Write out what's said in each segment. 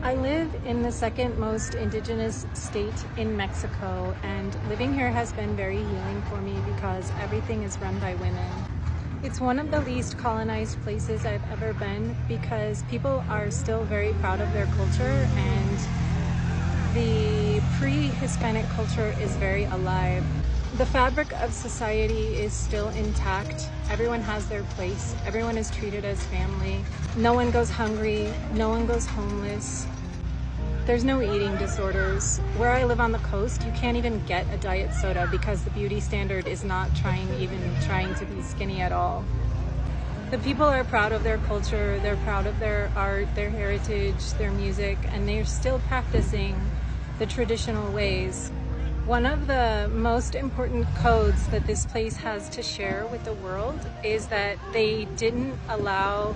I live in the second most indigenous state in Mexico, and living here has been very healing for me because everything is run by women. It's one of the least colonized places I've ever been because people are still very proud of their culture, and the pre-Hispanic culture is very alive. The fabric of society is still intact. Everyone has their place. Everyone is treated as family. No one goes hungry. No one goes homeless. There's no eating disorders. Where I live on the coast, you can't even get a diet soda because the beauty standard is not trying to be skinny at all. The people are proud of their culture. They're proud of their art, their heritage, their music, and they're still practicing the traditional ways. One of the most important codes that this place has to share with the world is that they didn't allow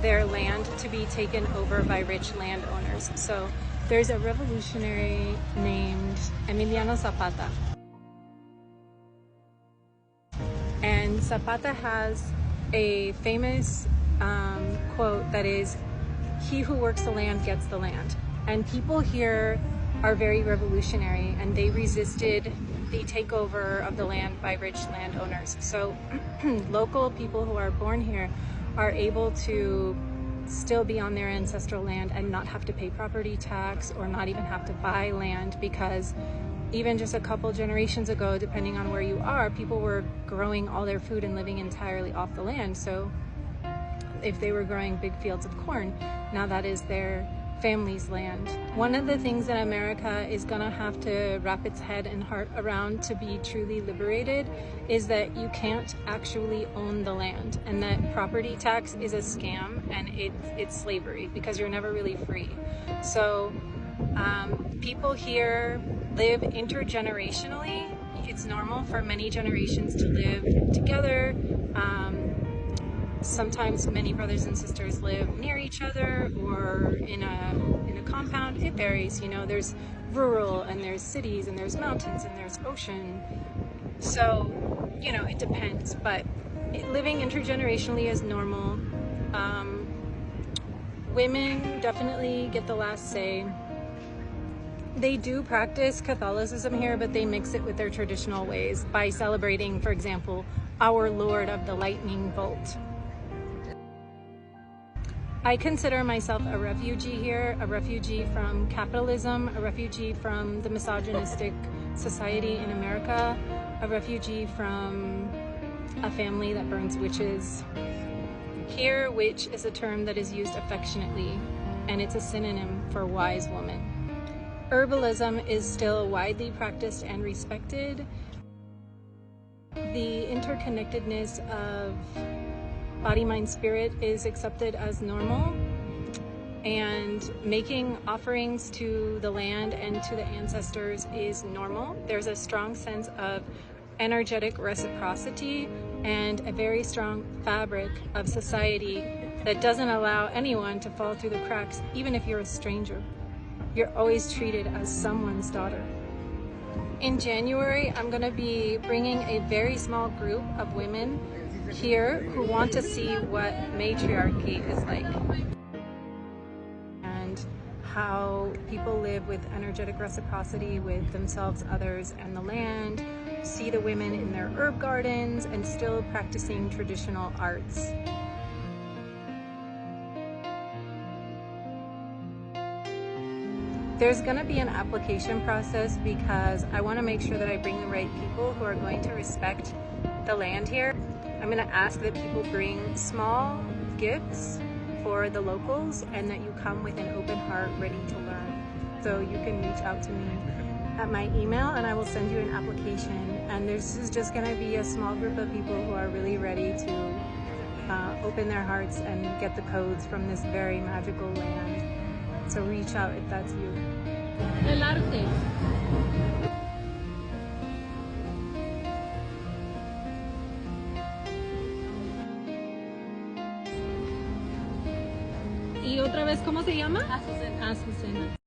their land to be taken over by rich landowners. So there's a revolutionary named Emiliano Zapata. And Zapata has a famous quote that is, "He who works the land gets the land." And people here are very revolutionary, and they resisted the takeover of the land by rich landowners. So local people who are born here are able to still be on their ancestral land and not have to pay property tax or not even have to buy land, because even just a couple generations ago, depending on where you are, people were growing all their food and living entirely off the land. So if they were growing big fields of corn, now that is their family's land. One of the things that America is gonna have to wrap its head and heart around to be truly liberated is that you can't actually own the land, and that property tax is a scam and it's slavery because you're never really free. So people here live intergenerationally. It's normal for many generations to live together. Sometimes many brothers and sisters live near each other or in a compound. It varies, you know, there's rural and there's cities and there's mountains and there's ocean. So, you know, it depends, but living intergenerationally is normal. Women definitely get the last say. They do practice Catholicism here, but they mix it with their traditional ways by celebrating, for example, Our Lord of the Lightning Bolt. I consider myself a refugee here, a refugee from capitalism, a refugee from the misogynistic society in America, a refugee from a family that burns witches. Here, witch is a term that is used affectionately, and it's a synonym for wise woman. Herbalism is still widely practiced and respected. The interconnectedness of body, mind, spirit is accepted as normal, and making offerings to the land and to the ancestors is normal. There's a strong sense of energetic reciprocity and a very strong fabric of society that doesn't allow anyone to fall through the cracks, even if you're a stranger. You're always treated as someone's daughter. In January, I'm going to be bringing a very small group of women here who want to see what matriarchy is like and how people live with energetic reciprocity with themselves, others, and the land, see the women in their herb gardens, and still practicing traditional arts. There's going to be an application process because I want to make sure that I bring the right people who are going to respect the land here. I'm going to ask that people bring small gifts for the locals and that you come with an open heart ready to learn. So you can reach out to me at my email and I will send you an application. And this is just going to be a small group of people who are really ready to open their hearts and get the codes from this very magical land. So reach out if that's you. El arte. Y otra vez, ¿cómo se llama? Azucena. Azucena.